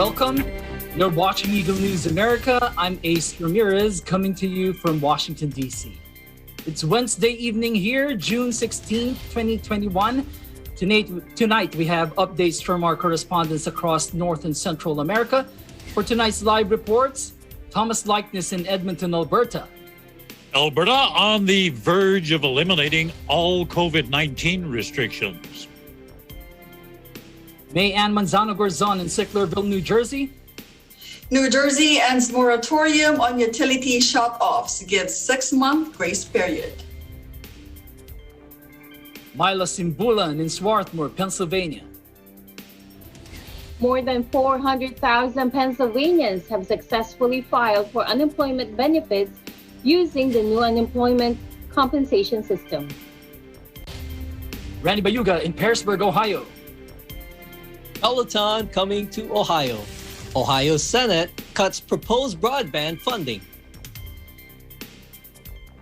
Welcome. You're watching Eagle News America. I'm Ace Ramirez coming to you from Washington, D.C. It's Wednesday evening here, June 16, 2021. Tonight we have updates from our correspondents across North and Central America. For tonight's live reports, Thomas Likeness in Edmonton, Alberta. Alberta on the verge of eliminating all COVID-19 restrictions. May Ann Manzano-Gorzon in Sicklerville, New Jersey. New Jersey ends moratorium on utility shutoffs, gives 6-month grace period. Myla Simbulan in Swarthmore, Pennsylvania. More than 400,000 Pennsylvanians have successfully filed for unemployment benefits using the new unemployment compensation system. Randy Bayuga in Pearisburg, Ohio. Peloton coming to Ohio. Ohio Senate cuts proposed broadband funding.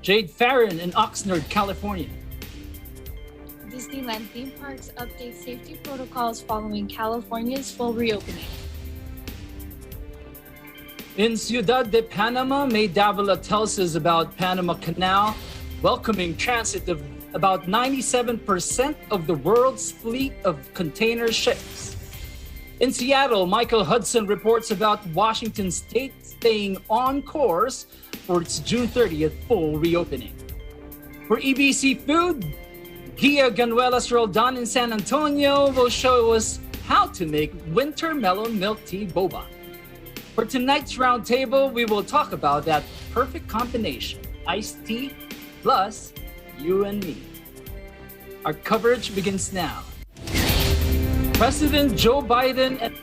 Jade Farron in Oxnard, California. Disneyland theme parks update safety protocols following California's full reopening. In Ciudad de Panama, May Davila tells us about Panama Canal welcoming transit of about 97% of the world's fleet of container ships. In Seattle, Michael Hudson reports about Washington State staying on course for its June 30th full reopening. For EBC Food, Gia Ganuelas Roldan in San Antonio will show us how to make winter melon milk tea boba. For tonight's roundtable, we will talk about that perfect combination, iced tea plus you and me. Our coverage begins now. President Joe Biden and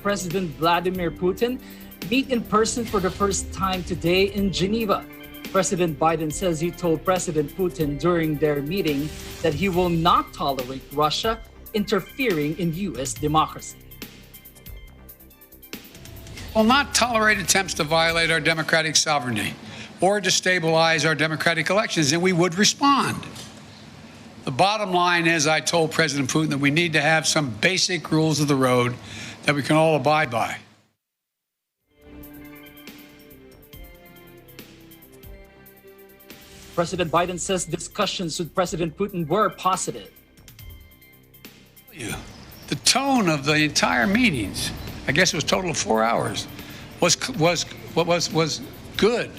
President Vladimir Putin meet in person for the first time today in Geneva. President Biden says he told President Putin during their meeting that he will not tolerate Russia interfering in U.S. democracy. Will not tolerate attempts to violate our democratic sovereignty or destabilize our democratic elections, and we would respond. The bottom line is, I told President Putin that we need to have some basic rules of the road that we can all abide by. President Biden says discussions with President Putin were positive. The tone of the entire meetings, I guess it was a total of 4 hours, was good,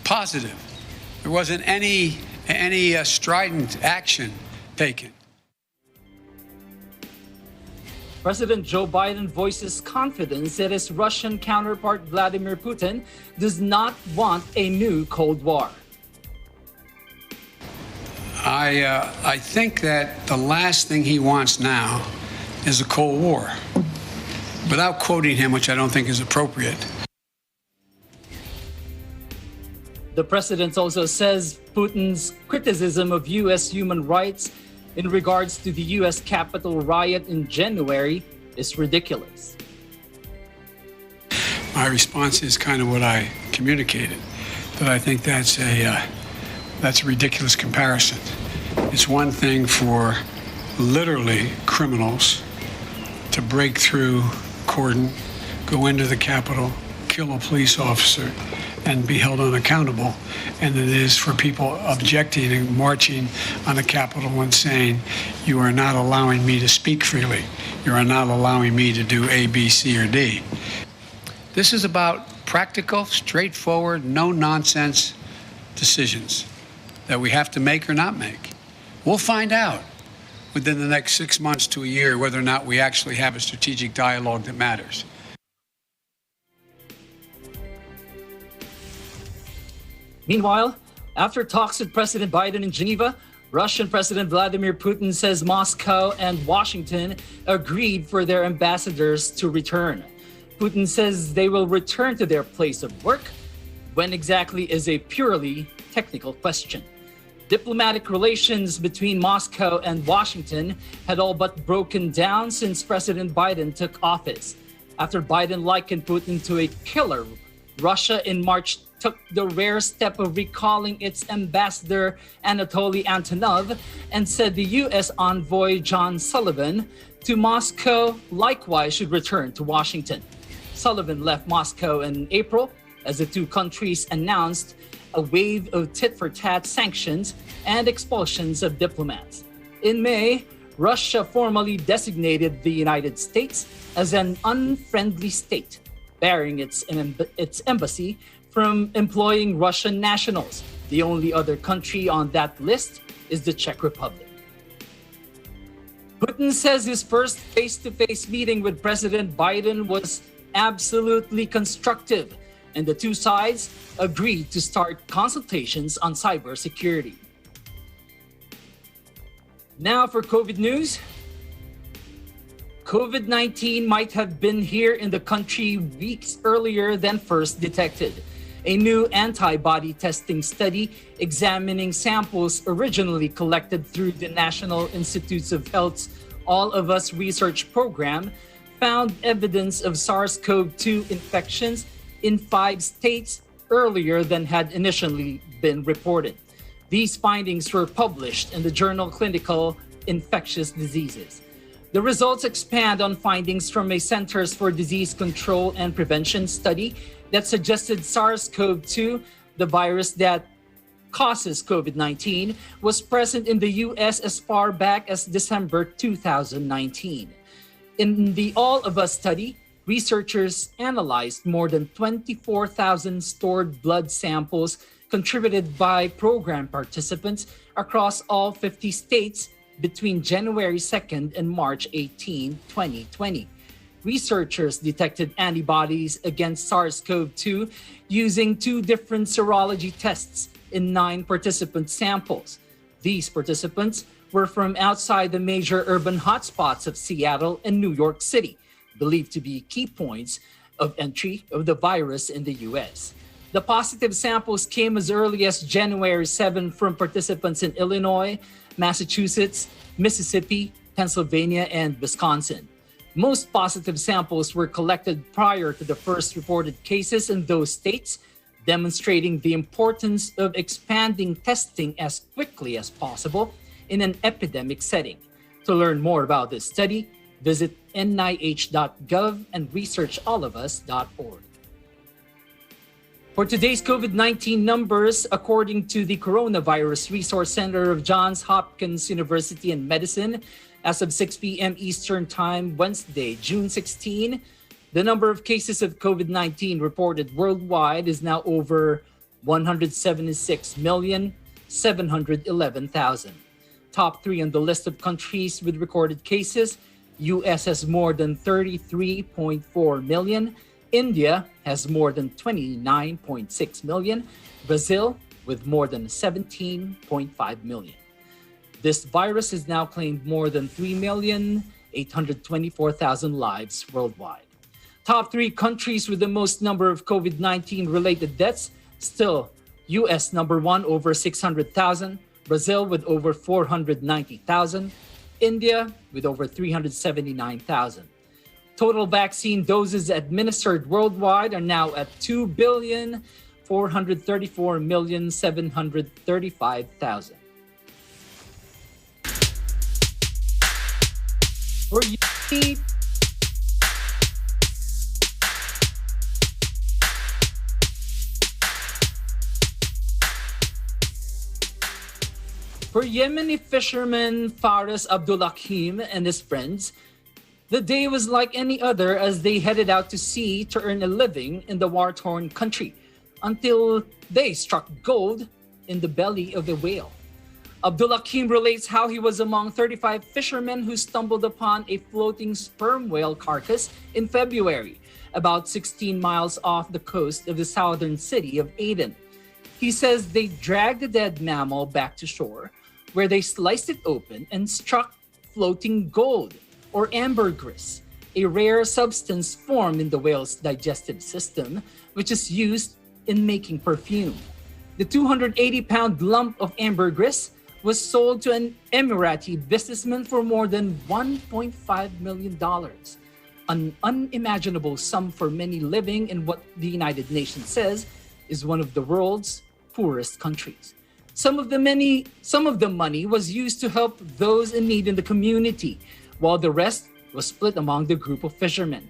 positive. There wasn't any strident action taken. President Joe Biden voices confidence that his Russian counterpart Vladimir Putin does not want a new Cold War. I think that the last thing he wants now is a Cold War. Without quoting him, which I don't think is appropriate. The president also says Putin's criticism of U.S. human rights in regards to the U.S. Capitol riot in January is ridiculous. My response is kind of what I communicated, that I think that's a ridiculous comparison. It's one thing for literally criminals to break through cordon, go into the Capitol, kill a police officer, and be held unaccountable, and it is for people objecting and marching on the Capitol and saying, you are not allowing me to speak freely. You are not allowing me to do A, B, C, or D. This is about practical, straightforward, no-nonsense decisions that we have to make or not make. We'll find out within the next 6 months to a year whether or not we actually have a strategic dialogue that matters. Meanwhile, after talks with President Biden in Geneva, Russian President Vladimir Putin says Moscow and Washington agreed for their ambassadors to return. Putin says they will return to their place of work. When exactly is a purely technical question. Diplomatic relations between Moscow and Washington had all but broken down since President Biden took office. After Biden likened Putin to a killer, Russia in March took the rare step of recalling its ambassador Anatoly Antonov and said the U.S. envoy John Sullivan to Moscow likewise should return to Washington. Sullivan left Moscow in April as the two countries announced a wave of tit-for-tat sanctions and expulsions of diplomats. In May, Russia formally designated the United States as an unfriendly state, barring its embassy from employing Russian nationals. The only other country on that list is the Czech Republic. Putin says his first face-to-face meeting with President Biden was absolutely constructive, and the two sides agreed to start consultations on cybersecurity. Now for COVID news. COVID-19 might have been here in the country weeks earlier than first detected. A new antibody testing study examining samples originally collected through the National Institutes of Health's All of Us research program found evidence of SARS-CoV-2 infections in 5 states earlier than had initially been reported. These findings were published in the journal Clinical Infectious Diseases. The results expand on findings from a Centers for Disease Control and Prevention study that suggested SARS-CoV-2, the virus that causes COVID-19, was present in the US as far back as December 2019. In the All of Us study, researchers analyzed more than 24,000 stored blood samples contributed by program participants across all 50 states between January 2nd and March 18, 2020. Researchers detected antibodies against SARS-CoV-2 using 2 different serology tests in 9 participant samples. These participants were from outside the major urban hotspots of Seattle and New York City, believed to be key points of entry of the virus in the US. The positive samples came as early as January 7 from participants in Illinois, Massachusetts, Mississippi, Pennsylvania, and Wisconsin. Most positive samples were collected prior to the first reported cases in those states, demonstrating the importance of expanding testing as quickly as possible in an epidemic setting. To learn more about this study, visit nih.gov and researcallofus.org. For today's COVID-19 numbers, according to the Coronavirus Resource Center of Johns Hopkins University in Medicine, as of 6 p.m. Eastern Time, Wednesday, June 16, the number of cases of COVID-19 reported worldwide is now over 176,711,000. Top 3 on the list of countries with recorded cases: US has more than 33.4 million, India has more than 29.6 million, Brazil with more than 17.5 million. This virus has now claimed more than 3,824,000 lives worldwide. Top 3 countries with the most number of COVID-19 related deaths: still US number 1 over 600,000, Brazil with over 490,000, India with over 379,000. Total vaccine doses administered worldwide are now at 2,434,735,000. For Yemeni fisherman Faris Abdulhakim and his friends, the day was like any other as they headed out to sea to earn a living in the war-torn country until they struck gold in the belly of the whale. Abdulhakim relates how he was among 35 fishermen who stumbled upon a floating sperm whale carcass in February, about 16 miles off the coast of the southern city of Aden. He says they dragged the dead mammal back to shore, where they sliced it open and struck floating gold, or ambergris, a rare substance formed in the whale's digestive system, which is used in making perfume. The 280-pound lump of ambergris was sold to an Emirati businessman for more than $1.5 million, an unimaginable sum for many living in what the United Nations says is one of the world's poorest countries. Some of the money was used to help those in need in the community, while the rest was split among the group of fishermen.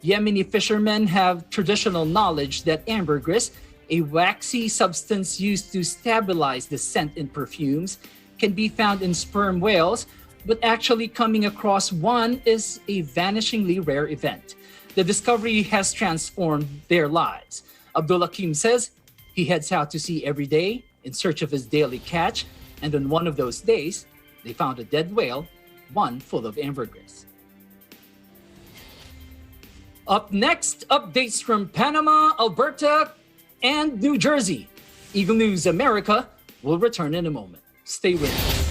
Yemeni fishermen have traditional knowledge that ambergris, a waxy substance used to stabilize the scent in perfumes, can be found in sperm whales, but actually coming across one is a vanishingly rare event. The discovery has transformed their lives. Abdullah Kim says he heads out to sea every day in search of his daily catch, and on one of those days, they found a dead whale, one full of ambergris. Up next, updates from Panama, Alberta, and New Jersey. Eagle News America will return in a moment. Stay with us.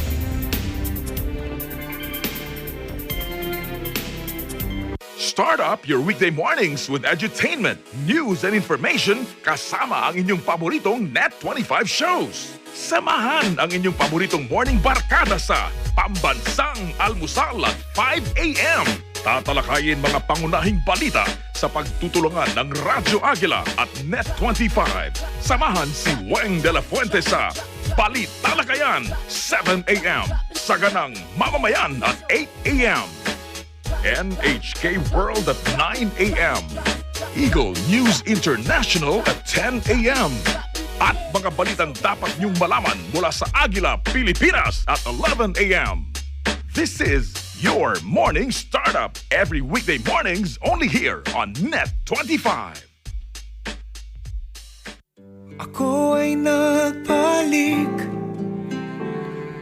Start up your weekday mornings with edutainment, news, and information kasama ang inyong paboritong Net25 shows. Samahan ang inyong paboritong morning barkada sa Pambansang Almusal at 5 a.m. Tatalakayin mga pangunahing balita sa pagtutulungan ng Radyo Agila at Net25. Samahan si Weng de la Fuente sa Balitalakayan, 7 a.m. Saganang Mamamayan at 8 a.m. NHK World at 9 a.m. Eagle News International at 10 a.m. At mga balitang dapat niyong malaman mula sa Agila, Pilipinas at 11 a.m. This is your morning startup every weekday mornings only here on Net25. Ako ay nagbalik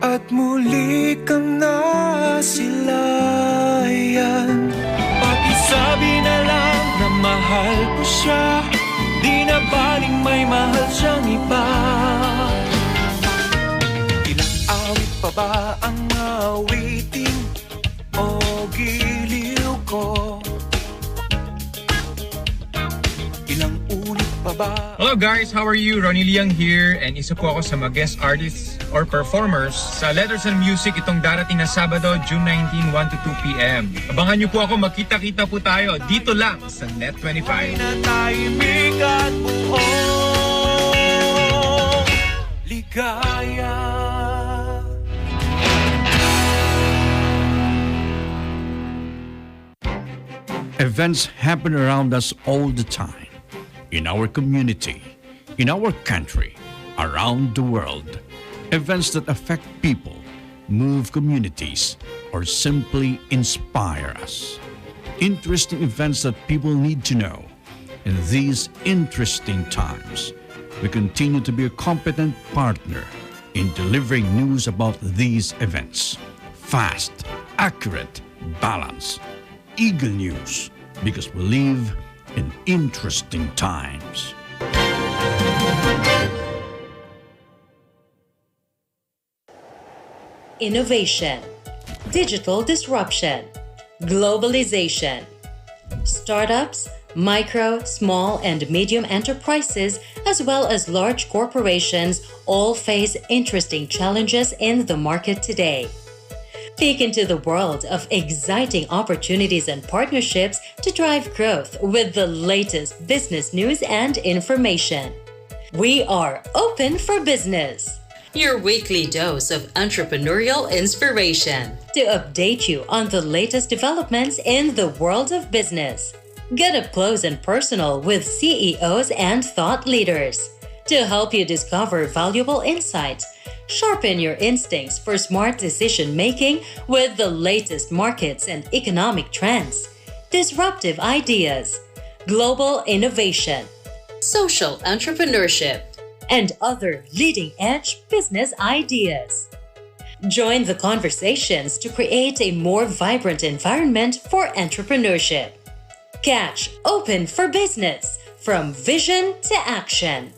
at muli kang nasilayan. Pakisabi na lang na mahal ko siya, di na baling may mahal siyang iba. Ilang awit pa ba ang awitin o giliw ko? Ilang ulit pa ba? Hello guys, how are you? Ronnie Liang here, and isa po ako sa mga guest artists or performers sa Letters and Music itong darating na Sabado, June 19, 1 to 2 p.m. Abangan niyo po ako, magkita-kita po tayo dito lang sa Net25. Natahimik at buong ligaya. Events happen around us all the time. In our community, in our country, around the world. Events that affect people, move communities, or simply inspire us. Interesting events that people need to know. In these interesting times, we continue to be a competent partner in delivering news about these events. Fast, accurate, balanced. Eagle News, because we live in interesting times. Innovation, digital disruption, globalization. Startups, micro, small, and medium enterprises, as well as large corporations, all face interesting challenges in the market today. Peek into the world of exciting opportunities and partnerships to drive growth with the latest business news and information. We are open for business. Your weekly dose of entrepreneurial inspiration to update you on the latest developments in the world of business. Get up close and personal with CEOs and thought leaders to help you discover valuable insights. Sharpen your instincts for smart decision-making with the latest markets and economic trends, disruptive ideas, global innovation, social entrepreneurship, and other leading-edge business ideas. Join the conversations to create a more vibrant environment for entrepreneurship. Catch Open for Business, from vision to action.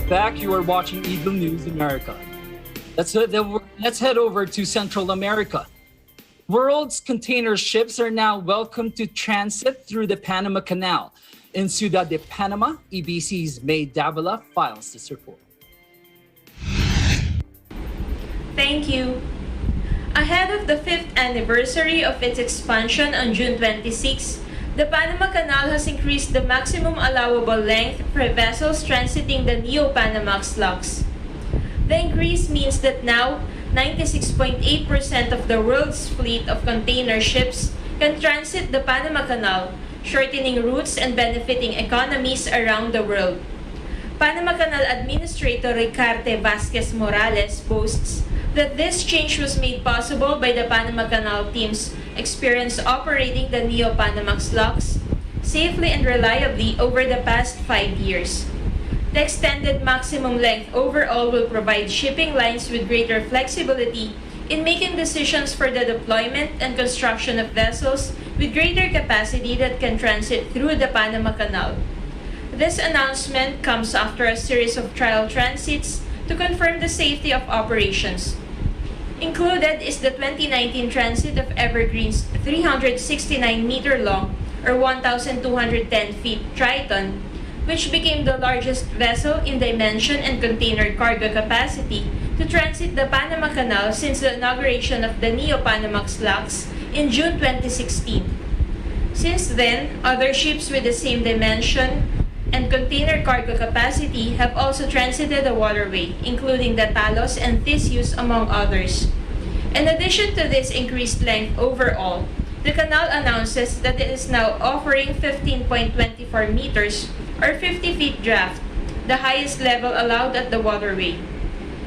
Back, you are watching Eagle News America. Let's head over to Central America. World's container ships are now welcome to transit through the Panama Canal. In Ciudad de Panama, EBC's May Davila files this report. Thank you. Ahead of the 5th anniversary of its expansion on June 26, the Panama Canal has increased the maximum allowable length for vessels transiting the Neo-Panamax locks. The increase means that now 96.8% of the world's fleet of container ships can transit the Panama Canal, shortening routes and benefiting economies around the world. Panama Canal Administrator Ricarte Vasquez Morales boasts that this change was made possible by the Panama Canal team's experience operating the Neo-Panamax locks safely and reliably over the past 5 years. The extended maximum length overall will provide shipping lines with greater flexibility in making decisions for the deployment and construction of vessels with greater capacity that can transit through the Panama Canal. This announcement comes after a series of trial transits to confirm the safety of operations. Included is the 2019 transit of Evergreen's 369-meter long or 1,210 feet Triton, which became the largest vessel in dimension and container cargo capacity to transit the Panama Canal since the inauguration of the Neo-Panamax locks in June 2016. Since then, other ships with the same dimension and container cargo capacity have also transited the waterway, including the Talos and Theseus, among others. In addition to this increased length overall, the canal announces that it is now offering 15.24 meters or 50 feet draft, the highest level allowed at the waterway.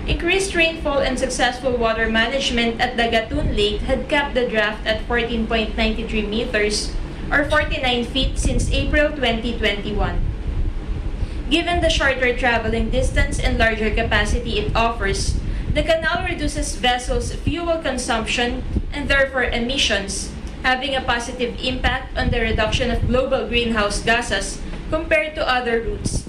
Increased rainfall and successful water management at the Gatun Lake had capped the draft at 14.93 meters or 49 feet since April 2021. Given the shorter traveling distance and larger capacity it offers, the canal reduces vessels' fuel consumption and therefore emissions, having a positive impact on the reduction of global greenhouse gases compared to other routes.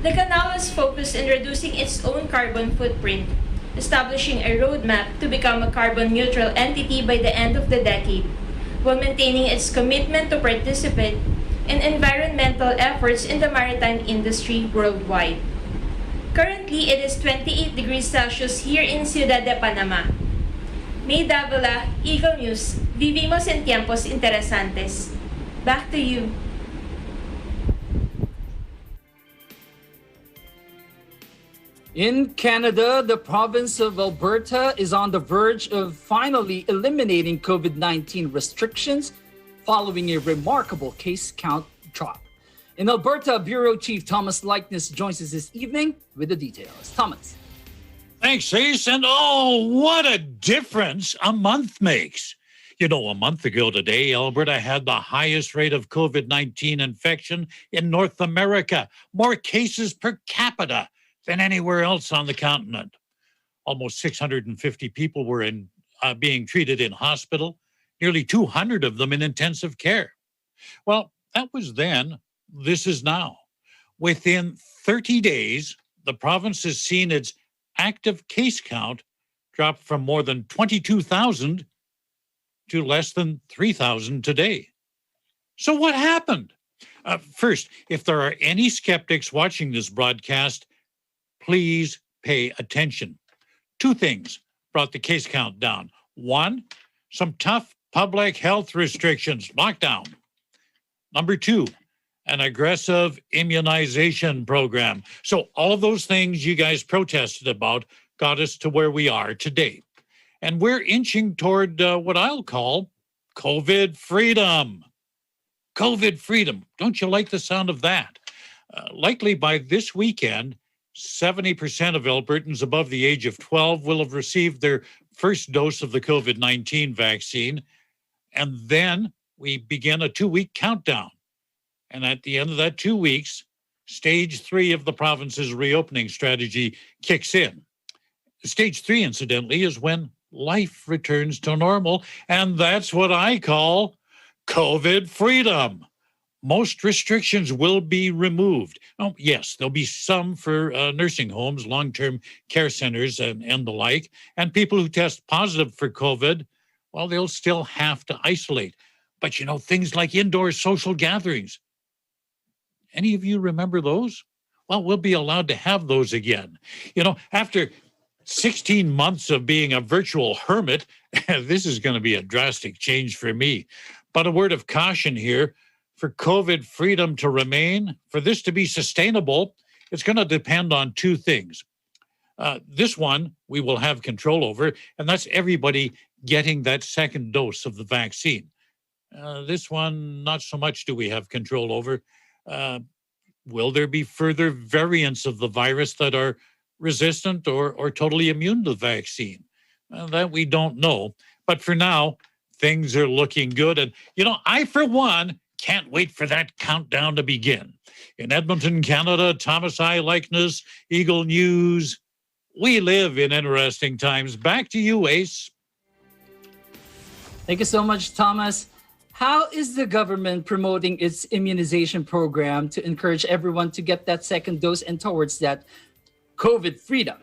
The canal is focused in reducing its own carbon footprint, establishing a roadmap to become a carbon-neutral entity by the end of the decade, while maintaining its commitment to participate in environmental efforts in the maritime industry worldwide. Currently, it is 28 degrees Celsius here in Ciudad de Panama. May Davila, Eagle News, vivimos en tiempos interesantes. Back to you. In Canada, the province of Alberta is on the verge of finally eliminating COVID-19 restrictions following a remarkable case count drop. In Alberta, Bureau Chief Thomas Likeness joins us this evening with the details. Thomas. Thanks, Ace. And oh, what a difference a month makes. You know, a month ago today, Alberta had the highest rate of COVID-19 infection in North America, more cases per capita than anywhere else on the continent. Almost 650 people were being treated in hospital, nearly 200 of them in intensive care. Well, that was then. This is now. Within 30 days, the province has seen its active case count drop from more than 22,000 to less than 3,000 today. So what happened? First, if there are any skeptics watching this broadcast, please pay attention. Two things brought the case count down. One, some tough public health restrictions, lockdown. Number two, an aggressive immunization program. So all those things you guys protested about got us to where we are today. And we're inching toward what I'll call COVID freedom. COVID freedom. Don't you like the sound of that? Likely by this weekend, 70% of Albertans above the age of 12 will have received their first dose of the COVID-19 vaccine. And then we begin a 2-week countdown. And at the end of that 2 weeks, stage 3 of the province's reopening strategy kicks in. Stage 3, incidentally, is when life returns to normal. And that's what I call COVID freedom. Most restrictions will be removed. Oh, yes, there'll be some for nursing homes, long-term care centers, and the like. And people who test positive for COVID, well, they'll still have to isolate. But, you know, things like indoor social gatherings. Any of you remember those? Well, we'll be allowed to have those again. You know, after 16 months of being a virtual hermit, this is going to be a drastic change for me. But a word of caution here, for COVID freedom to remain, for this to be sustainable, it's going to depend on two things. This one we will have control over, and that's everybody getting that second dose of the vaccine. This one, not so much do we have control over. Will there be further variants of the virus that are resistant or totally immune to the vaccine? That we don't know. But for now, things are looking good. And, I, for one, can't wait for that countdown to begin. In Edmonton, Canada, Thomas I. Likeness, Eagle News. We live in interesting times. Back to you, Ace. Thank you so much, Thomas. How is the government promoting its immunization program to encourage everyone to get that second dose and towards that COVID freedom?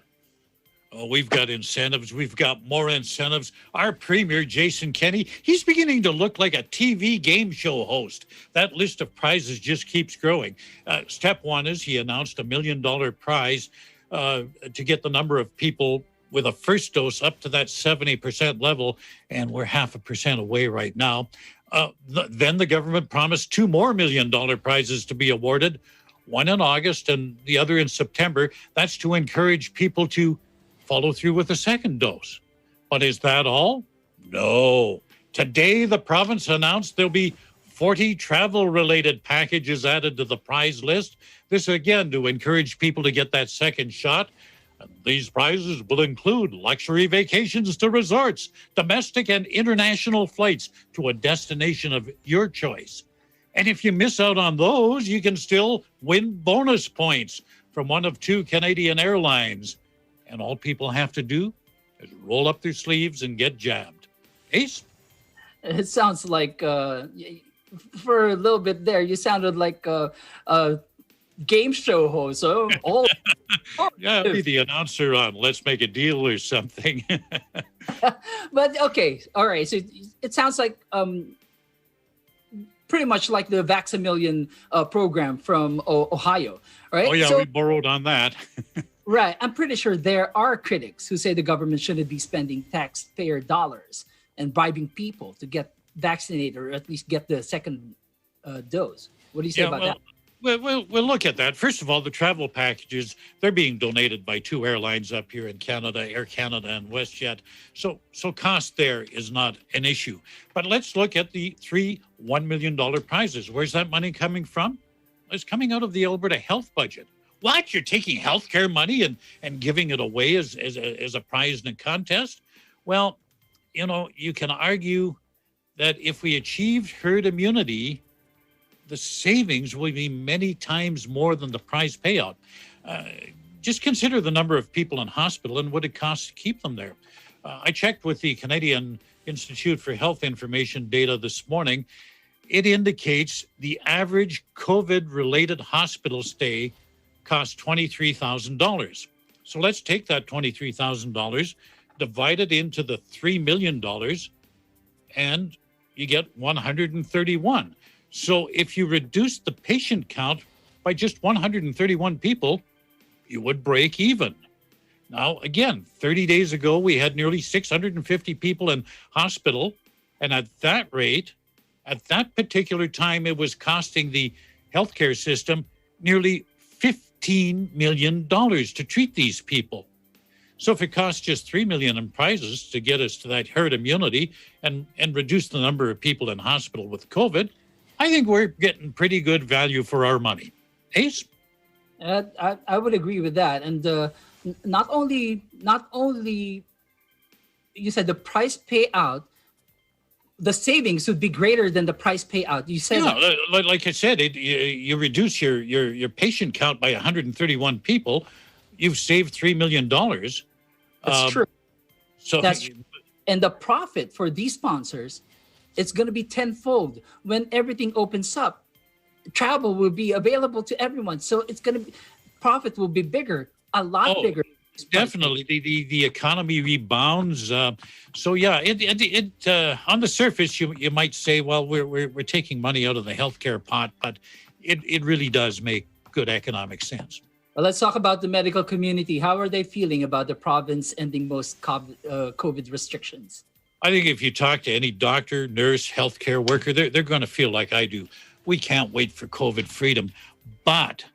Oh, we've got incentives. We've got more incentives. Our Premier, Jason Kenney, he's beginning to look like a TV game show host. That list of prizes just keeps growing. Step one is he announced $1 million prize to get the number of people with a first dose up to that 70% level, and we're 0.5% away right now. Then the government promised $2 more $1 million prizes to be awarded, one in August and the other in September. That's to encourage people to follow through with the second dose. But is that all? No. Today, the province announced there'll be 40 travel-related packages added to the prize list. This, again, to encourage people to get that second shot. And these prizes will include luxury vacations to resorts, domestic and international flights to a destination of your choice. And if you miss out on those, you can still win bonus points from one of 2 Canadian airlines. And all people have to do is roll up their sleeves and get jabbed. Ace? It sounds like, for a little bit there, you sounded like a game show host. So Yeah, be the announcer on Let's Make a Deal or something. But okay, all right. So it sounds like pretty much like the Vax-A-Million program from Ohio, right? Oh yeah, so, we borrowed on that. Right. I'm pretty sure there are critics who say the government shouldn't be spending taxpayer dollars and bribing people to get vaccinated or at least get the second dose. What do you say about that? We'll look at that. First of all, the travel packages, they're being donated by 2 airlines up here in Canada, Air Canada and WestJet. So cost there is not an issue. But let's look at the 3 $1 million prizes. Where's that money coming from? It's coming out of the Alberta health budget. What? You're taking healthcare money and giving it away as a prize in a contest? Well, you can argue that if we achieved herd immunity, the savings will be many times more than the prize payout. Just consider the number of people in hospital and what it costs to keep them there. I checked with the Canadian Institute for Health Information data this morning. It indicates the average COVID-related hospital stay costs $23,000. So let's take that $23,000, divide it into the $3 million, and you get 131. So if you reduce the patient count by just 131 people, you would break even. Now, again, 30 days ago, we had nearly 650 people in hospital. And at that rate, at that particular time, it was costing the healthcare system nearly $15 million to treat these people. So if it costs just $3 million in prizes to get us to that herd immunity and reduce the number of people in hospital with COVID, I think we're getting pretty good value for our money. Ace? I would agree with that. And not only you said the price payout, the savings would be greater than the price payout. You said, like I said, you reduce your patient count by 131 people, you've saved $3 million. That's true. So that's true. And the profit for these sponsors, it's going to be tenfold when everything opens up. Travel will be available to everyone, so it's going to be profit will be bigger, a lot bigger. Definitely, the economy rebounds. So yeah, it on the surface you might say, well, we're taking money out of the healthcare pot, but it really does make good economic sense. Well, let's talk about the medical community. How are they feeling about the province ending most COVID restrictions? I think if you talk to any doctor, nurse, healthcare worker, they're going to feel like I do. We can't wait for COVID freedom, but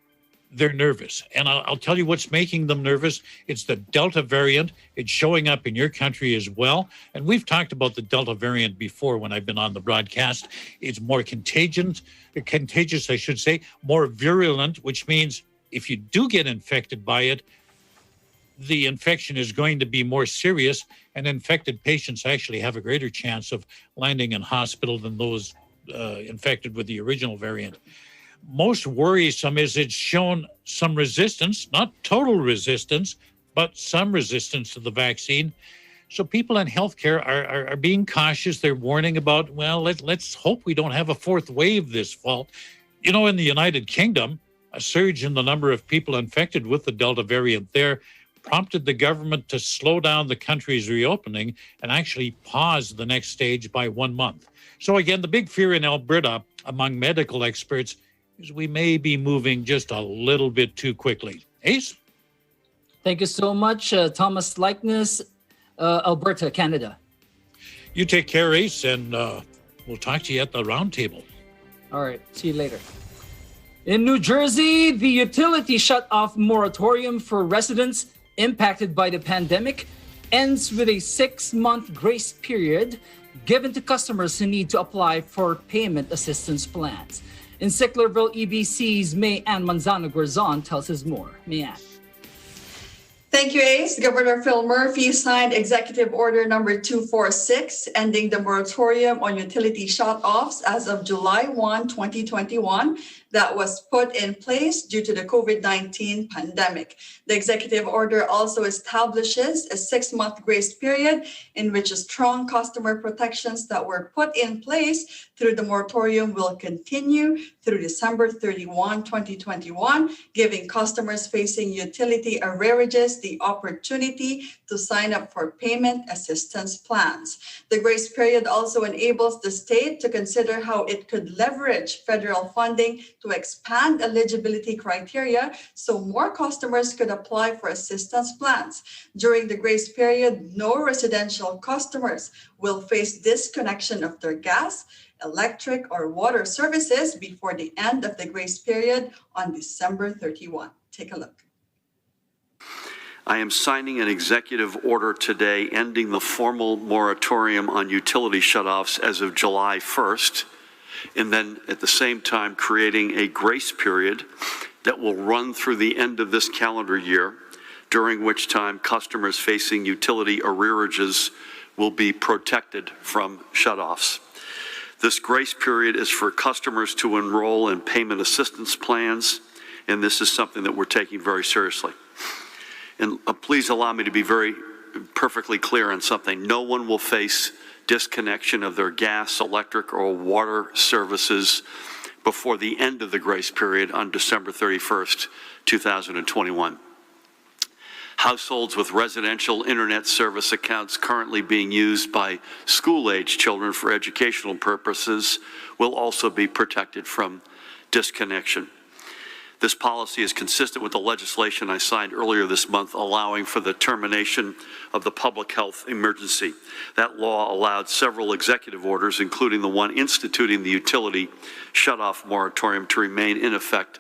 they're nervous. And I'll tell you what's making them nervous. It's the Delta variant. It's showing up in your country as well. And we've talked about the Delta variant before when I've been on the broadcast. It's more contagious, I should say, more virulent, which means if you do get infected by it, the infection is going to be more serious, and infected patients actually have a greater chance of landing in hospital than those infected with the original variant. Most worrisome is it's shown some resistance, not total resistance, but some resistance to the vaccine. So people in healthcare are being cautious. They're warning about, well, let's hope we don't have a fourth wave this fall. You know, in the United Kingdom, a surge in the number of people infected with the Delta variant there prompted the government to slow down the country's reopening and actually pause the next stage by 1 month. So again, the big fear in Alberta among medical experts is we may be moving just a little bit too quickly. Ace? Thank you so much, Thomas Likeness, Alberta, Canada. You take care, Ace, and we'll talk to you at the round table. All right, see you later. In New Jersey, the utility shut-off moratorium for residents impacted by the pandemic ends with a 6-month grace period given to customers who need to apply for payment assistance plans. In Sicklerville, EBC's May-Ann Manzano-Guerzon tells us more. May-Ann. Thank you, Ace. Governor Phil Murphy signed Executive Order number 246, ending the moratorium on utility shut-offs as of July 1, 2021, that was put in place due to the COVID-19 pandemic. The executive order also establishes a 6-month grace period in which strong customer protections that were put in place through the moratorium will continue through December 31, 2021, giving customers facing utility arrearages the opportunity to sign up for payment assistance plans. The grace period also enables the state to consider how it could leverage federal funding to expand eligibility criteria so more customers could apply for assistance plans. During the grace period, no residential customers will face disconnection of their gas, electric, or water services before the end of the grace period on December 31. Take a look. I am signing an executive order today ending the formal moratorium on utility shutoffs as of July 1st, and then at the same time creating a grace period that will run through the end of this calendar year, during which time customers facing utility arrearages will be protected from shutoffs. This grace period is for customers to enroll in payment assistance plans, and this is something that we're taking very seriously. And please allow me to be perfectly clear on something. No one will face disconnection of their gas, electric, or water services before the end of the grace period on December 31st, 2021. Households with residential internet service accounts currently being used by school-age children for educational purposes will also be protected from disconnection. This policy is consistent with the legislation I signed earlier this month allowing for the termination of the public health emergency. That law allowed several executive orders, including the one instituting the utility shutoff moratorium, to remain in effect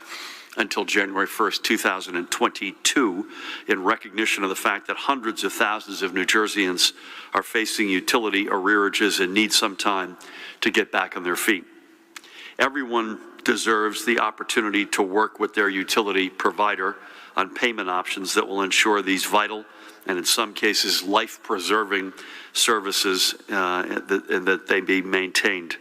until January 1st, 2022, in recognition of the fact that hundreds of thousands of New Jerseyans are facing utility arrearages and need some time to get back on their feet. Everyone deserves the opportunity to work with their utility provider on payment options that will ensure these vital and in some cases life-preserving services and that they be maintained.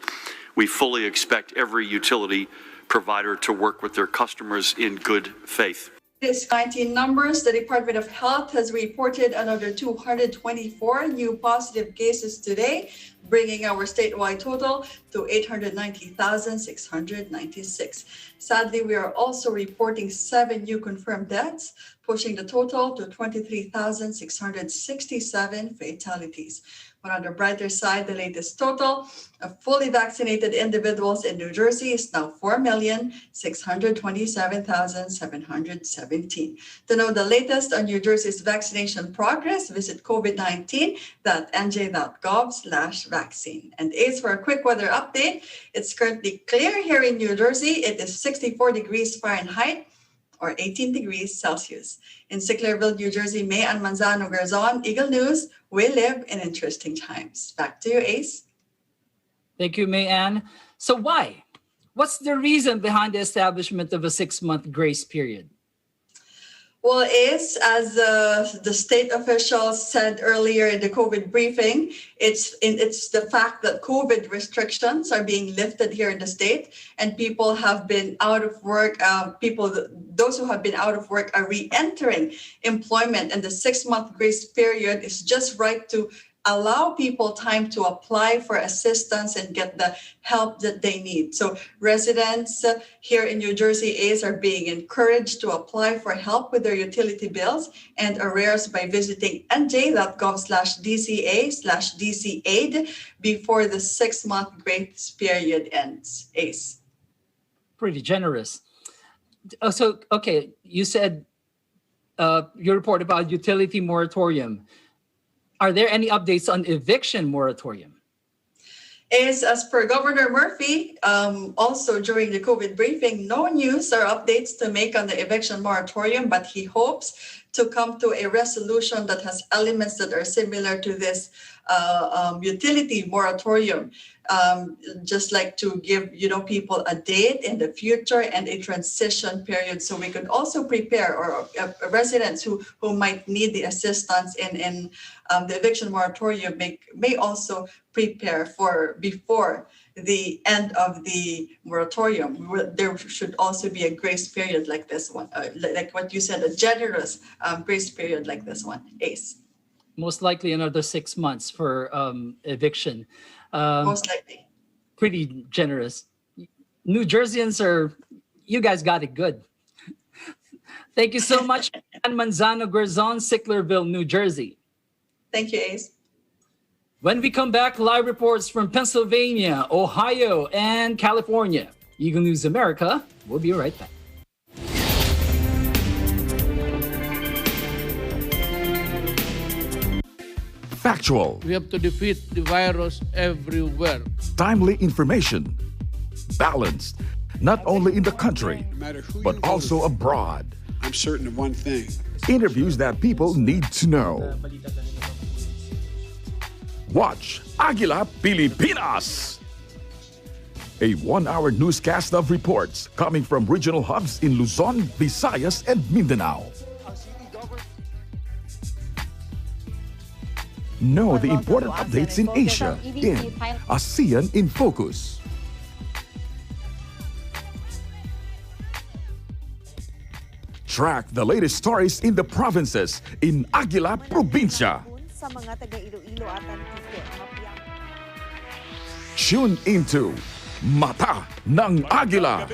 We fully expect every utility provider to work with their customers in good faith. This 19 numbers, the Department of Health has reported another 224 new positive cases today, bringing our statewide total to 890,696. Sadly, we are also reporting 7 new confirmed deaths, pushing the total to 23,667 fatalities. But on the brighter side, the latest total of fully vaccinated individuals in New Jersey is now 4,627,717. To know the latest on New Jersey's vaccination progress, visit covid19.nj.gov/vaccine. And Ace, for a quick weather update, it's currently clear here in New Jersey. It is 64 degrees Fahrenheit or 18 degrees Celsius. In Sicklerville, New Jersey, May and Manzano Garzon, Eagle News, we live in interesting times. Back to you, Ace. Thank you, Mayanne. So why? What's the reason behind the establishment of a 6-month grace period? Well, Ace, as the state officials said earlier in the COVID briefing, it's the fact that COVID restrictions are being lifted here in the state, and people have been out of work. Those who have been out of work are re-entering employment, and the 6-month grace period is just right to allow people time to apply for assistance and get the help that they need. So residents here in New Jersey, Ace, are being encouraged to apply for help with their utility bills and arrears by visiting nj.gov/DCA/DCAid before the 6-month grace period ends, Ace. Pretty generous. So, okay, you said your report about utility moratorium. Are there any updates on eviction moratorium? As per Governor Murphy, also during the COVID briefing, no news or updates to make on the eviction moratorium, but he hopes to come to a resolution that has elements that are similar to this utility moratorium, just like to give people a date in the future and a transition period, so we could also prepare, or residents who might need the assistance in the eviction moratorium may also prepare for before the end of the moratorium. There should also be a grace period like this one, like what you said, a generous grace period like this one, Ace. Most likely another 6 months for eviction. Most likely. Pretty generous. New Jerseyans you guys got it good. Thank you so much, Manzano Garzon, Sicklerville, New Jersey. Thank you, Ace. When we come back, live reports from Pennsylvania, Ohio, and California. Eagle News America. We'll be right back. Factual. We have to defeat the virus everywhere. Timely information. Balanced. Not only in the country, but also abroad. I'm certain of one thing. Interviews that people need to know. Watch Agila Pilipinas. A 1-hour newscast of reports coming from regional hubs in Luzon, Visayas, and Mindanao. Know the important updates in Asia in ASEAN in Focus. Track the latest stories in the provinces in Agila Probinsya. Tune into Mata ng Agila,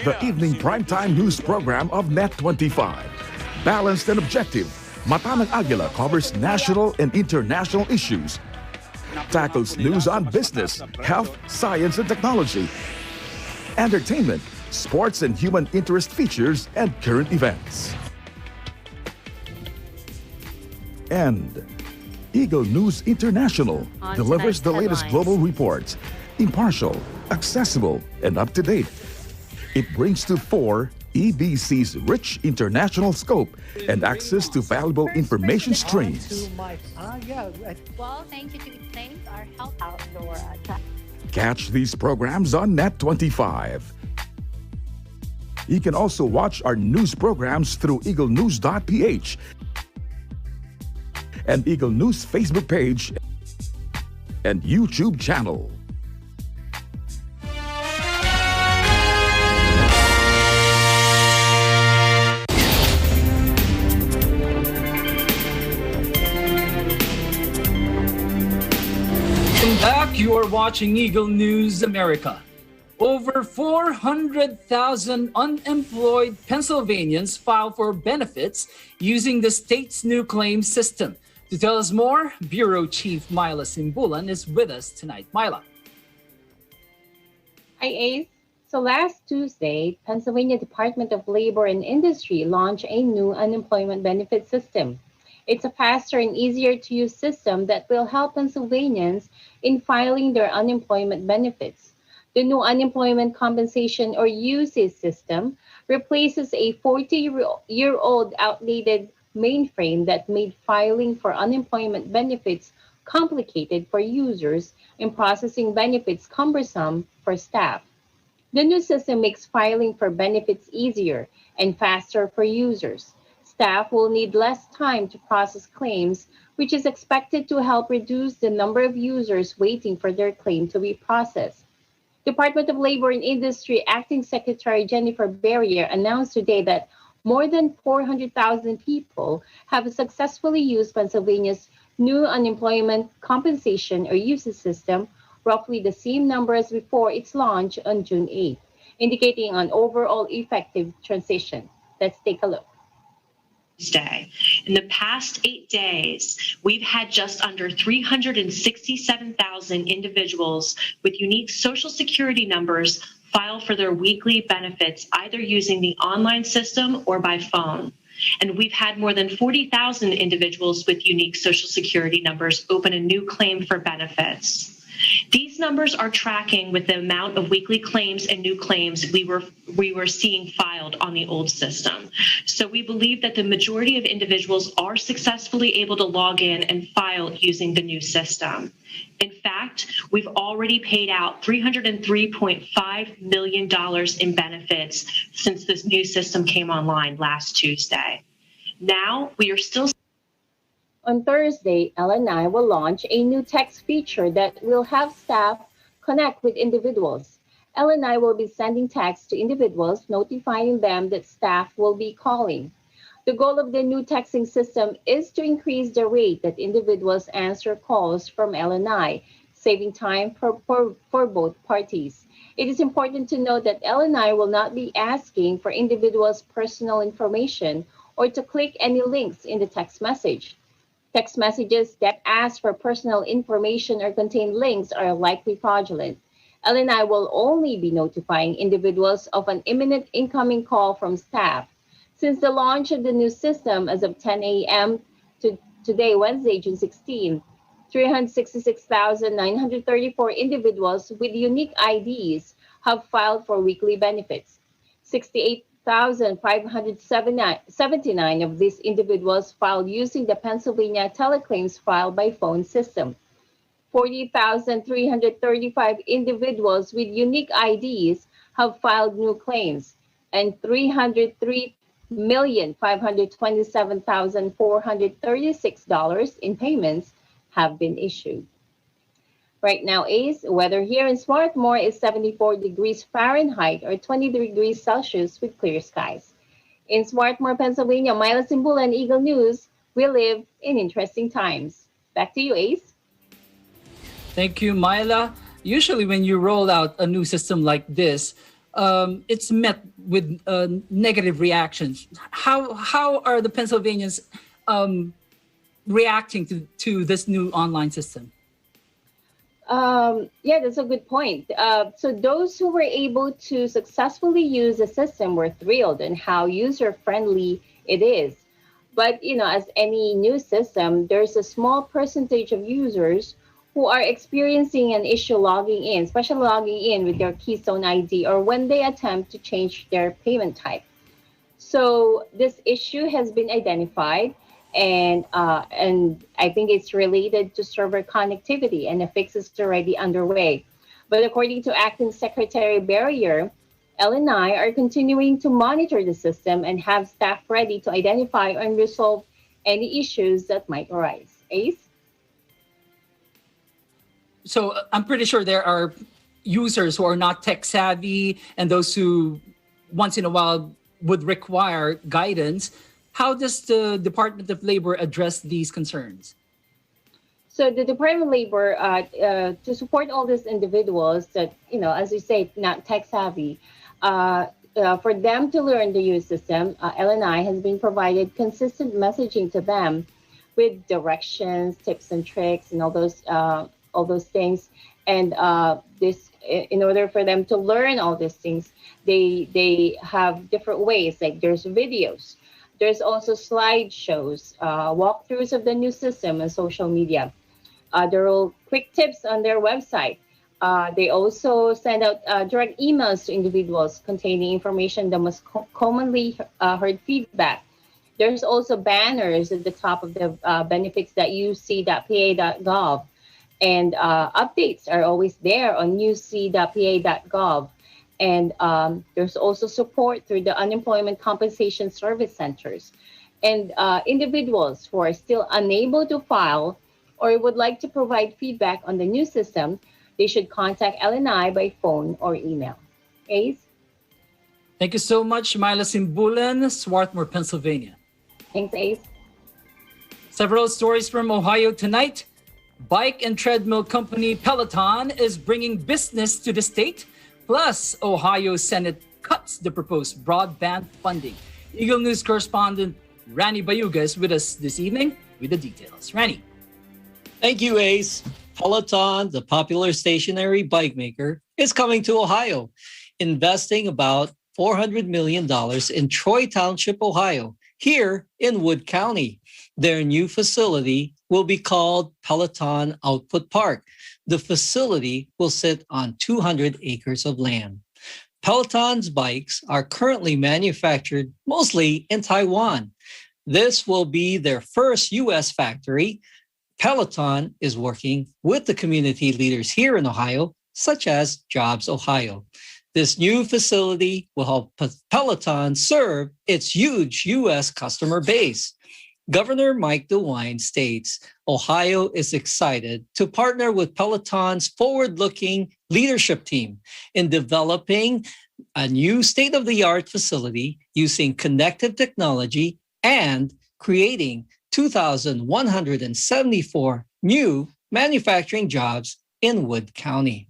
the evening primetime news program of Net25. Balanced and objective, Mata ng Agila covers national and international issues, tackles news on business, health, science and technology, entertainment, sports and human interest features, and current events. And Eagle News International delivers the latest global reports, impartial, accessible, and up-to-date. It brings to fore EBC's rich international scope and access to valuable information streams. Well, thank you to thank our help outdoor track. Catch these programs on Net25. You can also watch our news programs through eaglenews.ph and Eagle News Facebook page and YouTube channel. Welcome back. You are watching Eagle News America. Over 400,000 unemployed Pennsylvanians file for benefits using the state's new claim system. To tell us more, Bureau Chief Myla Simbulan is with us tonight. Myla. Hi, Ace. So last Tuesday, Pennsylvania Department of Labor and Industry launched a new unemployment benefit system. It's a faster and easier to use system that will help Pennsylvanians in filing their unemployment benefits. The new Unemployment Compensation or UC system replaces a 40-year-old outdated mainframe that made filing for unemployment benefits complicated for users and processing benefits cumbersome for staff. The new system makes filing for benefits easier and faster for users. Staff will need less time to process claims, which is expected to help reduce the number of users waiting for their claim to be processed. Department of Labor and Industry Acting Secretary Jennifer Berrier announced today that more than 400,000 people have successfully used Pennsylvania's new Unemployment Compensation or UC system, roughly the same number as before its launch on June 8th, indicating an overall effective transition. Let's take a look. Tuesday. In the past 8 days, we've had just under 367,000 individuals with unique Social Security numbers file for their weekly benefits, either using the online system or by phone. And we've had more than 40,000 individuals with unique Social Security numbers open a new claim for benefits. These numbers are tracking with the amount of weekly claims and new claims we were seeing filed on the old system. So we believe that the majority of individuals are successfully able to log in and file using the new system. In fact, we've already paid out $303.5 million in benefits since this new system came online last Tuesday. Now we are still. On Thursday, LNI will launch a new text feature that will have staff connect with individuals. LNI will be sending texts to individuals, notifying them that staff will be calling. The goal of the new texting system is to increase the rate that individuals answer calls from LNI, saving time for both parties. It is important to note that LNI will not be asking for individuals' personal information or to click any links in the text message. Text messages that ask for personal information or contain links are likely fraudulent. LNI will only be notifying individuals of an imminent incoming call from staff. Since the launch of the new system as of 10 a.m. to today, Wednesday, June 16, 366,934 individuals with unique IDs have filed for weekly benefits. 68,579 of these individuals filed using the Pennsylvania teleclaims file by phone system. 40,335 individuals with unique IDs have filed new claims, and 303,527,436 in payments have been issued. Right now, Ace, weather here in Swarthmore is 74 degrees Fahrenheit or 20 degrees Celsius with clear skies. In Swarthmore, Pennsylvania, Myla Simbulan, Eagle News, we live in interesting times. Back to you, Ace. Thank you, Myla. Usually when you roll out a new system like this, it's met with negative reactions. How are the Pennsylvanians reacting to this new online system? Yeah, that's a good point. So those who were able to successfully use the system were thrilled and how user-friendly it is. But, you know, as any new system, there's a small percentage of users who are experiencing an issue logging in, especially logging in with their Keystone ID or when they attempt to change their payment type. So this issue has been identified, and I think it's related to server connectivity, and a fix is already underway. But according to Acting Secretary Berrier, LNI are continuing to monitor the system and have staff ready to identify and resolve any issues that might arise. Ace? So I'm pretty sure there are users who are not tech savvy and those who once in a while would require guidance. How does the Department of Labor address these concerns? So the Department of Labor, to support all these individuals that, as you say, not tech savvy, for them to learn the US system, LNI has been provided consistent messaging to them with directions, tips and tricks, and all those things. And in order for them to learn all these things, they have different ways. Like there's videos, there's also slideshows, walkthroughs of the new system and social media. There are quick tips on their website. They also send out direct emails to individuals containing information, the most commonly heard feedback. There's also banners at the top of the benefits.uc.pa.gov, and updates are always there on uc.pa.gov. And there's also support through the Unemployment Compensation Service Centers. And individuals who are still unable to file or would like to provide feedback on the new system, they should contact LNI by phone or email. Ace? Thank you so much, Myla Simbulan, Swarthmore, Pennsylvania. Thanks, Ace. Several stories from Ohio tonight. Bike and treadmill company Peloton is bringing business to the state. Plus, Ohio Senate cuts the proposed broadband funding. Eagle News correspondent Rani Bayuga is with us this evening with the details. Rani. Thank you, Ace. Peloton, the popular stationary bike maker, is coming to Ohio, investing about $400 million in Troy Township, Ohio, here in Wood County. Their new facility will be called Peloton Output Park. The facility will sit on 200 acres of land. Peloton's bikes are currently manufactured mostly in Taiwan. This will be their first U.S. factory. Peloton is working with the community leaders here in Ohio, such as Jobs Ohio. This new facility will help Peloton serve its huge U.S. customer base. Governor Mike DeWine states Ohio is excited to partner with Peloton's forward-looking leadership team in developing a new state-of-the-art facility using connected technology and creating 2,174 new manufacturing jobs in Wood County.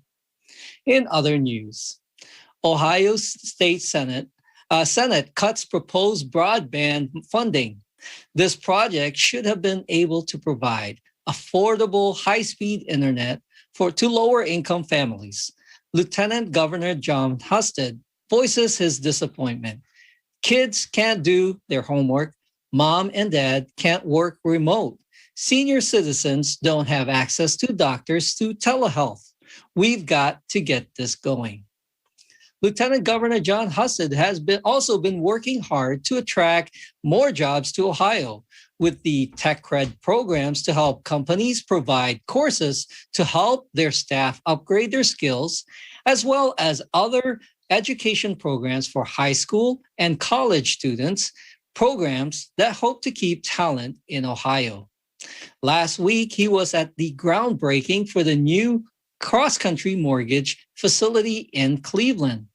In other news, Ohio State Senate cuts proposed broadband funding. This project should have been able to provide affordable high-speed internet to lower-income families. Lieutenant Governor John Husted voices his disappointment. Kids can't do their homework. Mom and dad can't work remote. Senior citizens don't have access to doctors through telehealth. We've got to get this going. Lieutenant Governor John Husted has also been working hard to attract more jobs to Ohio with the Tech Cred programs to help companies provide courses to help their staff upgrade their skills, as well as other education programs for high school and college students, programs that hope to keep talent in Ohio. Last week, he was at the groundbreaking for the new cross-country mortgage facility in Cleveland.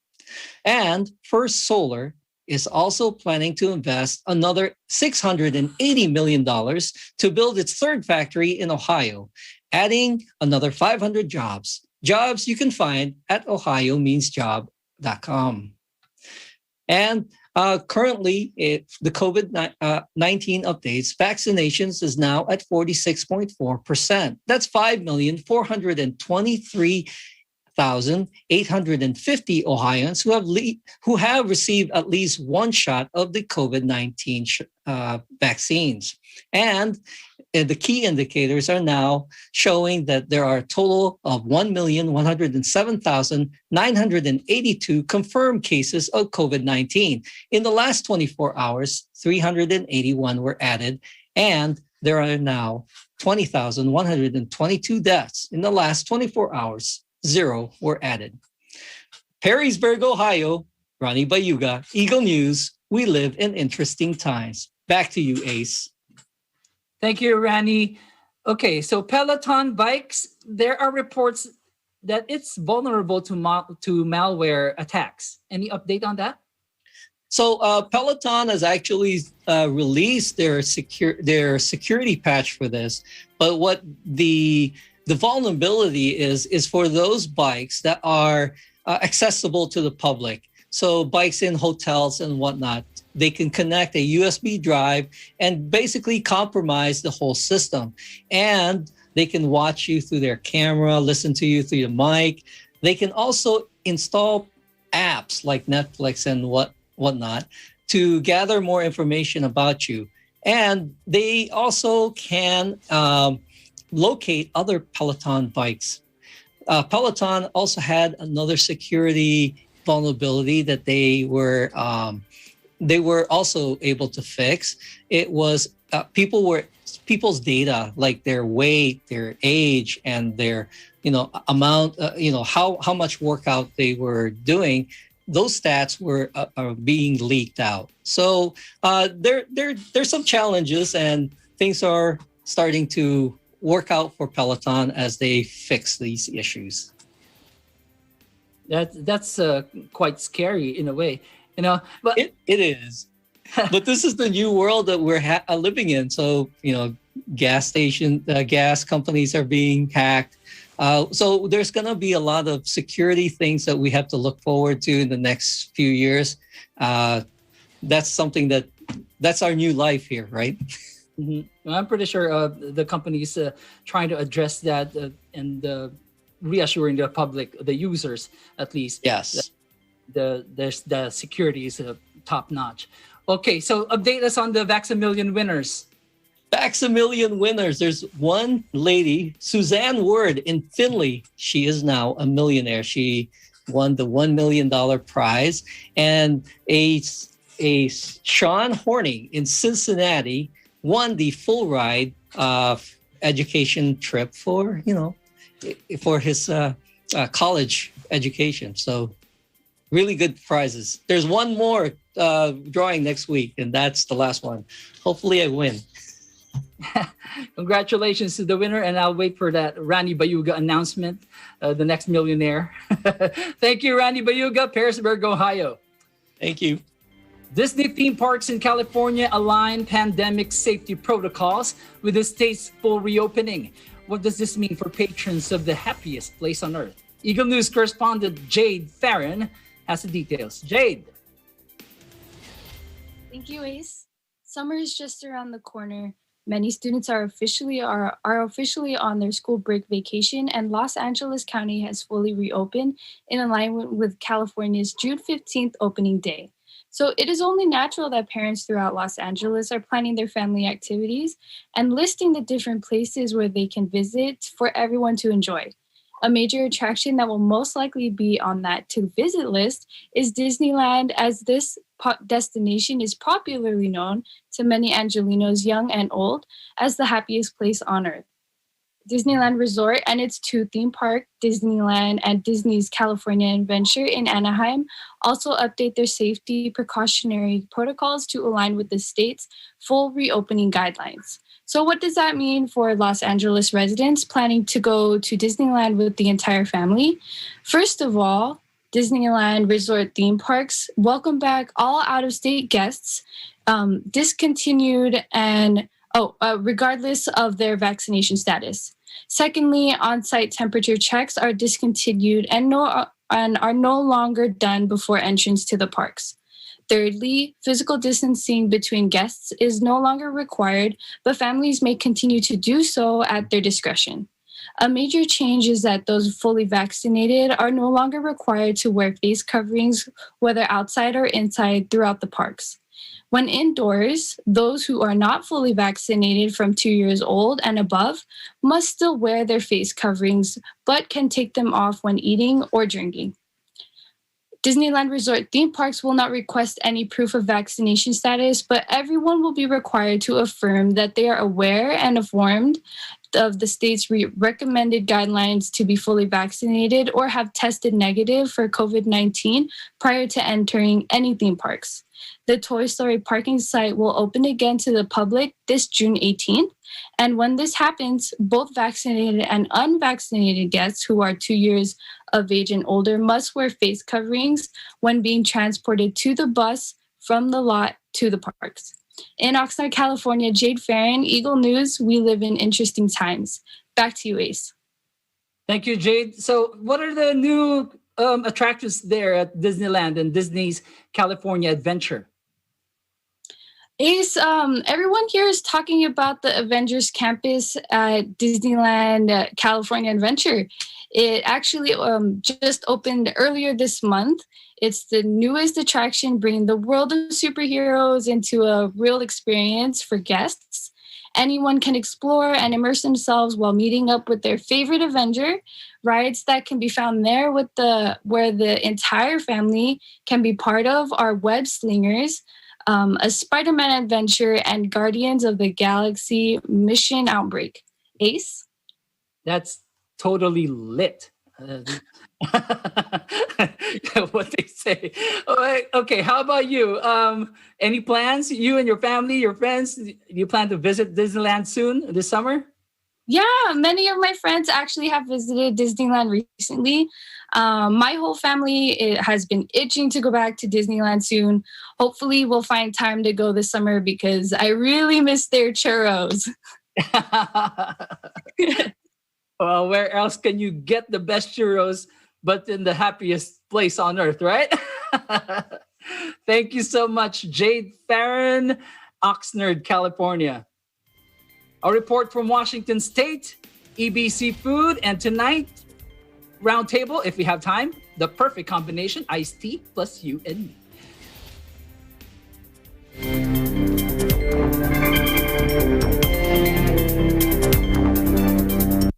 And First Solar is also planning to invest another $680 million to build its third factory in Ohio, adding another 500 jobs. Jobs you can find at ohiomeansjob.com. And currently, the COVID-19 updates, vaccinations is now at 46.4%. That's 5,423,850 Ohioans who have received at least one shot of the COVID-19 vaccines. And the key indicators are now showing that there are a total of 1,107,982 confirmed cases of COVID-19. In the last 24 hours, 381 were added, and there are now 20,122 deaths. In the last 24 hours, 0 were added. Perrysburg, Ohio, Rani Bayuga, Eagle News. We live in interesting times. Back to you, Ace. Thank you, Rani. Okay, so Peloton bikes, there are reports that it's vulnerable to malware attacks. Any update on that? So Peloton has actually released their security patch for this, but what the vulnerability is for those bikes that are accessible to the public. So bikes in hotels and whatnot, they can connect a USB drive and basically compromise the whole system. And they can watch you through their camera, listen to you through your mic. They can also install apps like Netflix and whatnot to gather more information about you. And they also can locate other Peloton bikes. Peloton also had another security vulnerability that they were also able to fix. It was people's data, like their weight, their age, and their amount, how much workout they were doing. Those stats are being leaked out. So there's some challenges, and things are starting to work out for Peloton as they fix these issues. That's quite scary in a way, But it is. But this is the new world that we're living in. So gas companies are being hacked. So there's going to be a lot of security things that we have to look forward to in the next few years. That's something that's our new life here, right? Mm-hmm. I'm pretty sure the company's trying to address that and reassuring the public, the users at least. Yes. The security is top notch. Okay, so update us on the Vax-A-Million winners. Vax-A-Million winners. There's one lady, Suzanne Word in Finley. She is now a millionaire. She won the $1 million prize. And a Sean Horning in Cincinnati won the full ride education trip for his college education. So really good prizes. There's one more drawing next week, and that's the last one. Hopefully I win. Congratulations to the winner, and I'll wait for that Randy Bayuga announcement, the next millionaire. Thank you, Randy Bayuga, Pearisburg, Ohio. Thank you. Disney theme parks in California align pandemic safety protocols with the state's full reopening. What does this mean for patrons of the happiest place on earth? Eagle News correspondent Jade Farron has the details. Jade. Thank you, Ace. Summer is just around the corner. Many students are officially on their school break vacation, and Los Angeles County has fully reopened in alignment with California's June 15th opening day. So it is only natural that parents throughout Los Angeles are planning their family activities and listing the different places where they can visit for everyone to enjoy. A major attraction that will most likely be on that to visit list is Disneyland, as this destination is popularly known to many Angelenos, young and old, as the happiest place on earth. Disneyland Resort and its two theme parks, Disneyland and Disney's California Adventure in Anaheim, also update their safety precautionary protocols to align with the state's full reopening guidelines. So what does that mean for Los Angeles residents planning to go to Disneyland with the entire family? First of all, Disneyland Resort theme parks welcome back all out-of-state guests, discontinued and regardless of their vaccination status. Secondly, on-site temperature checks are discontinued and are no longer done before entrance to the parks. Thirdly, physical distancing between guests is no longer required, but families may continue to do so at their discretion. A major change is that those fully vaccinated are no longer required to wear face coverings, whether outside or inside, throughout the parks. When indoors, those who are not fully vaccinated from 2 years old and above must still wear their face coverings, but can take them off when eating or drinking. Disneyland Resort theme parks will not request any proof of vaccination status, but everyone will be required to affirm that they are aware and informed of the state's recommended guidelines to be fully vaccinated or have tested negative for COVID-19 prior to entering any theme parks. The Toy Story parking site will open again to the public this June 18th. And when this happens, both vaccinated and unvaccinated guests who are 2 years of age and older must wear face coverings when being transported to the bus from the lot to the parks. In Oxnard, California, Jade Farron, Eagle News, we live in interesting times. Back to you, Ace. Thank you, Jade. So what are the new attractions there at Disneyland and Disney's California Adventure? Ace, everyone here is talking about the Avengers campus at Disneyland California Adventure. It actually just opened earlier this month. It's the newest attraction, bringing the world of superheroes into a real experience for guests. Anyone can explore and immerse themselves while meeting up with their favorite Avenger. Rides that can be found there where the entire family can be part of are Web Slingers, a Spider-Man adventure, and Guardians of the Galaxy Mission Outbreak. Ace? That's totally lit. What they say. Okay, how about you? Any plans? You and your family, your friends, you plan to visit Disneyland soon this summer? Yeah, many of my friends actually have visited Disneyland recently. My whole family has been itching to go back to Disneyland soon. Hopefully, we'll find time to go this summer because I really miss their churros. Well, where else can you get the best churros but in the happiest place on earth, right? Thank you so much, Jade Farron, Oxnard, California. A report from Washington State, EBC Food, and tonight, roundtable, if we have time, the perfect combination, iced tea plus you and me.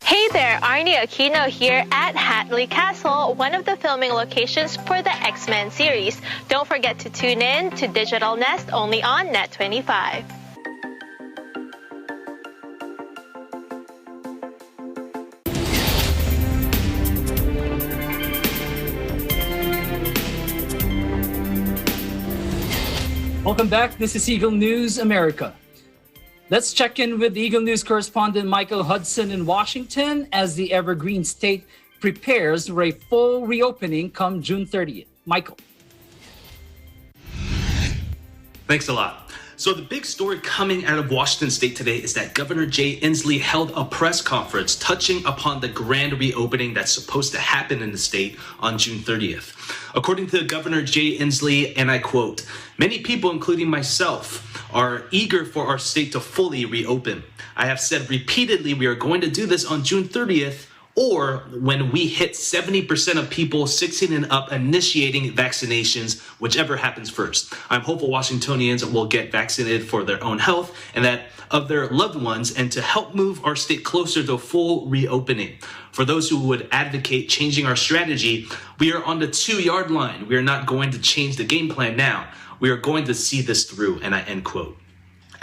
Hey there, Arnie Aquino here at Hatley Castle, one of the filming locations for the X-Men series. Don't forget to tune in to Digital Nest only on Net25. Welcome back. This is Eagle News America. Let's check in with Eagle News correspondent Michael Hudson in Washington as the Evergreen State prepares for a full reopening come June 30th. Michael. Thanks a lot. So the big story coming out of Washington State today is that Governor Jay Inslee held a press conference touching upon the grand reopening that's supposed to happen in the state on June 30th. According to Governor Jay Inslee, and I quote, "Many people, including myself, are eager for our state to fully reopen. I have said repeatedly we are going to do this on June 30th or when we hit 70% of people 16 and up initiating vaccinations, whichever happens first. I'm hopeful Washingtonians will get vaccinated for their own health and that of their loved ones and to help move our state closer to full reopening. For those who would advocate changing our strategy, we are on the 2-yard line. We are not going to change the game plan now. We are going to see this through," and I end quote.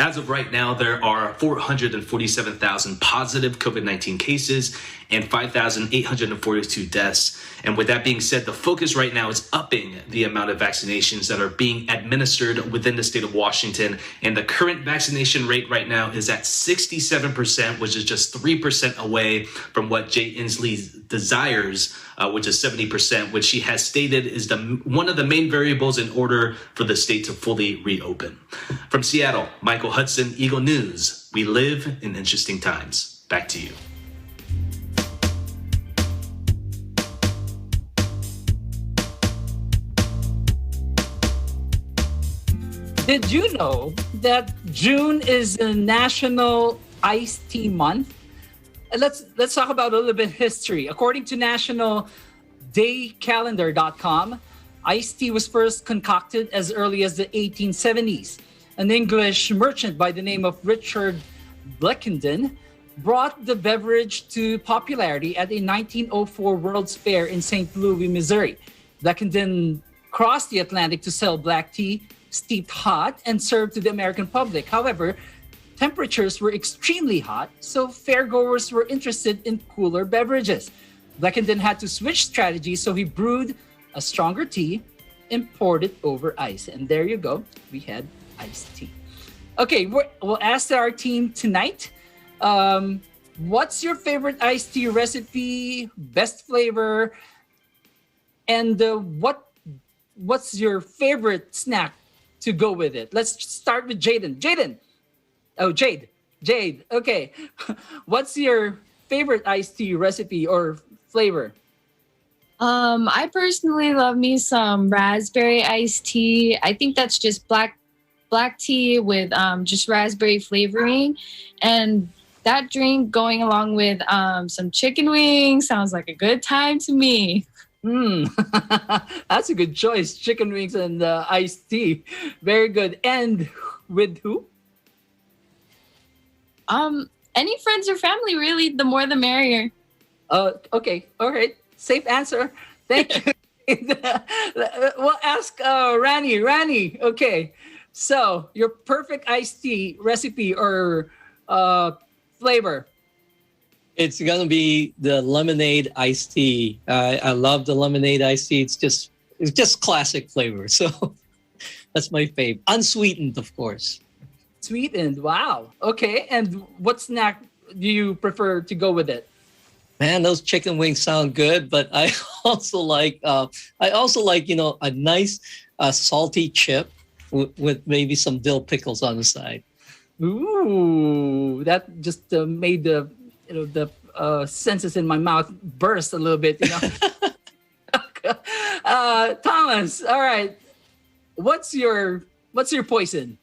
As of right now, there are 447,000 positive COVID-19 cases and 5,842 deaths. And with that being said, the focus right now is upping the amount of vaccinations that are being administered within the state of Washington. And the current vaccination rate right now is at 67%, which is just 3% away from what Jay Inslee desires, which is 70%, which he has stated is one of the main variables in order for the state to fully reopen. From Seattle, Michael Hudson, Eagle News. We live in interesting times. Back to you. Did you know that June is a National Iced Tea Month? Let's talk about a little bit of history. According to nationaldaycalendar.com, iced tea was first concocted as early as the 1870s. An English merchant by the name of Richard Bleckenden brought the beverage to popularity at a 1904 World's Fair in St. Louis, Missouri. Bleckenden crossed the Atlantic to sell black tea, steeped hot, and served to the American public. However, temperatures were extremely hot, so fairgoers were interested in cooler beverages. Bleckenden had to switch strategies, so he brewed a stronger tea and poured it over ice. And there you go, we had iced tea. Okay, we'll ask our team tonight, what's your favorite iced tea recipe, best flavor, and what's your favorite snack to go with it? Let's start with Jaden. Jade. Okay. What's your favorite iced tea recipe or flavor? I personally love me some raspberry iced tea. I think that's just black tea with just raspberry flavoring, and that drink going along with some chicken wings sounds like a good time to me. That's a good choice. Chicken wings and iced tea. Very good. And with who? Any friends or family, really. The more the merrier. Okay. All right. Safe answer. Thank you. We'll ask Rani. Rani, okay. So your perfect iced tea recipe or flavor? It's gonna be the lemonade iced tea. I love the lemonade iced tea. It's just classic flavor. So that's my fave. Unsweetened, of course. Sweetened. Wow. Okay. And what snack do you prefer to go with it? Man, those chicken wings sound good, but I also like a nice salty chip with maybe some dill pickles on the side. Ooh, that just made the senses in my mouth burst a little bit. Thomas, all right. What's your poison?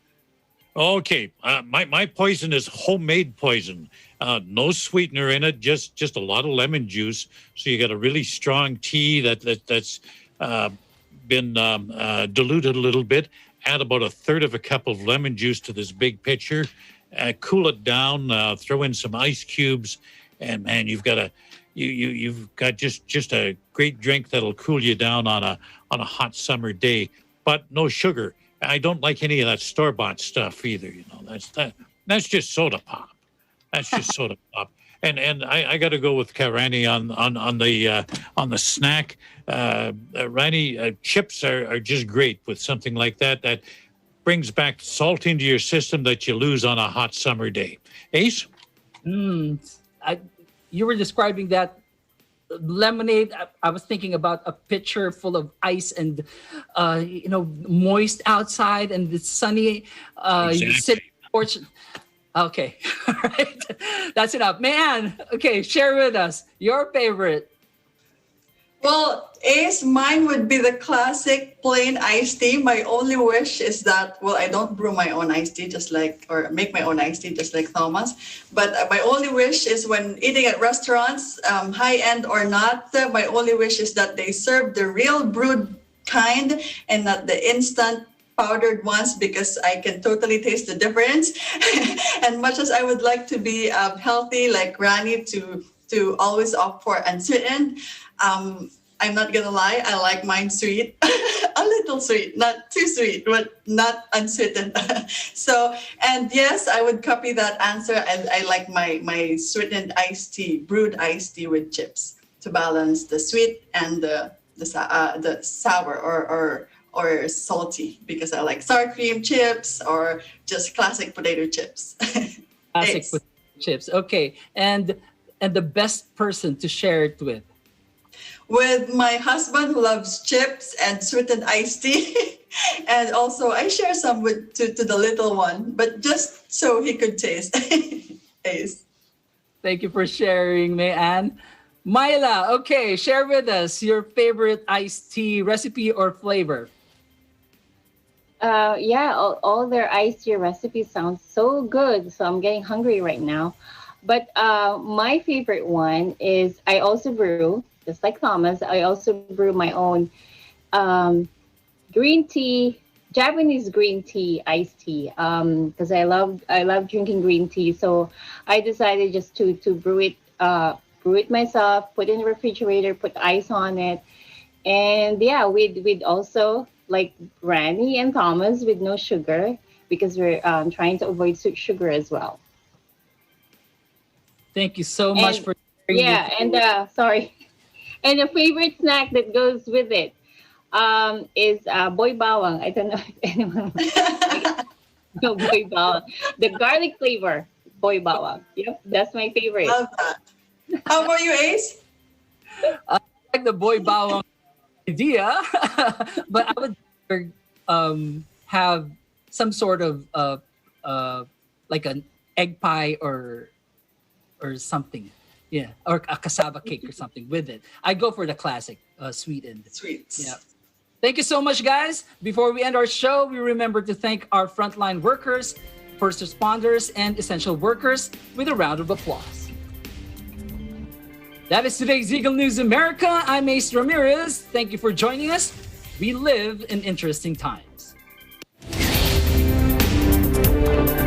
Okay, my poison is homemade poison. No sweetener in it, just a lot of lemon juice. So you got a really strong tea that's been diluted a little bit. Add about 1/3 of a cup of lemon juice to this big pitcher. Cool it down. Throw in some ice cubes, and man, you've got just a great drink that'll cool you down on a hot summer day. But no sugar. I don't like any of that store-bought stuff either. That's just soda pop. That's just soda pop. And I got to go with Karani on the snack. Rani, chips are just great with something like that. That brings back salt into your system that you lose on a hot summer day. Ace? You were describing that lemonade. I was thinking about a pitcher full of ice and moist outside, and it's sunny. Exactly. You sit on the porch. Okay. All right. That's enough. Man, okay, share with us your favorite. Well, Ace, mine would be the classic plain iced tea. My only wish is that, I don't brew my own iced tea or make my own iced tea just like Thomas. But my only wish is when eating at restaurants, high-end or not, my only wish is that they serve the real brewed kind and not the instant powdered ones, because I can totally taste the difference. And much as I would like to be healthy like Rani to always opt for unsweetened, I'm not gonna lie, I like mine sweet, a little sweet, not too sweet, but not unsweetened. So, and yes, I would copy that answer. And I like my sweetened iced tea, brewed iced tea with chips to balance the sweet and the sour or salty, because I like sour cream chips or just classic potato chips. Classic potato chips. Okay, and the best person to share it with? With my husband, who loves chips and sweetened iced tea. And also I share some to the little one, but just so he could taste. Ace. Thank you for sharing, Mayan. Myla, okay, share with us your favorite iced tea recipe or flavor. All their iced tea recipes sound so good, so I'm getting hungry right now. But my favorite one is, I also brew, just like Thomas, I also brew my own green tea, Japanese green tea, iced tea, because I love drinking green tea. So I decided just to brew it myself, put it in the refrigerator, put ice on it. And we'd also, like Rani and Thomas, with no sugar, because we're trying to avoid sugar as well. Thank you so much for sharing. And the favorite snack that goes with it is boy bawang. I don't know if anyone no boy bawang. The garlic flavor boy bawang. Yep, that's my favorite. Love that. How about you, Ace? I like the boy bawang idea, but I would have some sort of like an egg pie or something. Yeah, or a cassava cake or something with it. I go for the classic sweetened. Sweets. Yeah. Thank you so much, guys. Before we end our show, we remember to thank our frontline workers, first responders, and essential workers with a round of applause. That is today's Eagle News America. I'm Ace Ramirez. Thank you for joining us. We live in interesting times.